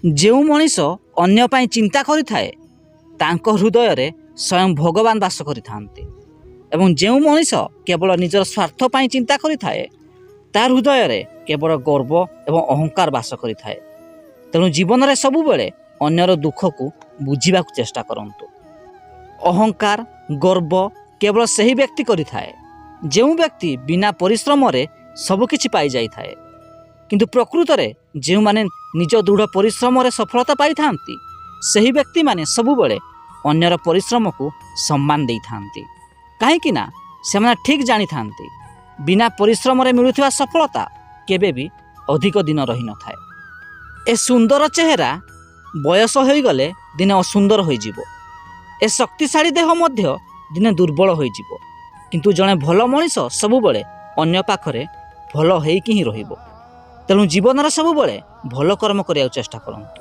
ଯେଉଁ ମଣିଷ ଅନ୍ୟ ପାଇଁ ଚିନ୍ତା କରିଥାଏ ତାଙ୍କ ହୃଦୟରେ ସ୍ୱୟଂ ଭଗବାନ ବାସ କରିଥାନ୍ତି ଏବଂ ଯେଉଁ ମଣିଷ କେବଳ ନିଜର ସ୍ୱାର୍ଥ ପାଇଁ ଚିନ୍ତା କରିଥାଏ ତା ହୃଦୟରେ କେବଳ ଗର୍ବ ଏବଂ ଅହଙ୍କାର ବାସ କରିଥାଏ। ତେଣୁ ଜୀବନରେ ସବୁବେଳେ ଅନ୍ୟର ଦୁଃଖକୁ ବୁଝିବାକୁ ଚେଷ୍ଟା କରନ୍ତୁ। ଅହଙ୍କାର ଗର୍ବ କେବଳ ସେହି ବ୍ୟକ୍ତି କରିଥାଏ ଯେଉଁ ବ୍ୟକ୍ତି ବିନା ପରିଶ୍ରମରେ ସବୁକିଛି ପାଇଯାଇଥାଏ। କିନ୍ତୁ ପ୍ରକୃତରେ ଯେଉଁମାନେ ନିଜ ଦୃଢ଼ ପରିଶ୍ରମରେ ସଫଳତା ପାଇଥାନ୍ତି ସେହି ବ୍ୟକ୍ତିମାନେ ସବୁବେଳେ ଅନ୍ୟର ପରିଶ୍ରମକୁ ସମ୍ମାନ ଦେଇଥାନ୍ତି। କାହିଁକି ନା ସେମାନେ ଠିକ୍ ଜାଣିଥାନ୍ତି ବିନା ପରିଶ୍ରମରେ ମିଳୁଥିବା ସଫଳତା କେବେ ବି ଅଧିକ ଦିନ ରହିନଥାଏ। ଏ ସୁନ୍ଦର ଚେହେରା ବୟସ ହୋଇଗଲେ ଦିନେ ଅସୁନ୍ଦର ହୋଇଯିବ। ଏ ଶକ୍ତିଶାଳୀ ଦେହ ମଧ୍ୟ ଦିନେ ଦୁର୍ବଳ ହୋଇଯିବ। କିନ୍ତୁ ଜଣେ ଭଲ ମଣିଷ ସବୁବେଳେ ଅନ୍ୟ ପାଖରେ ଭଲ ହେଇକି ହିଁ ରହିବ। ତେଣୁ ଜୀବନରେ ସବୁବେଳେ ଭଲ କର୍ମ କରିବାକୁ ଚେଷ୍ଟା କରନ୍ତୁ।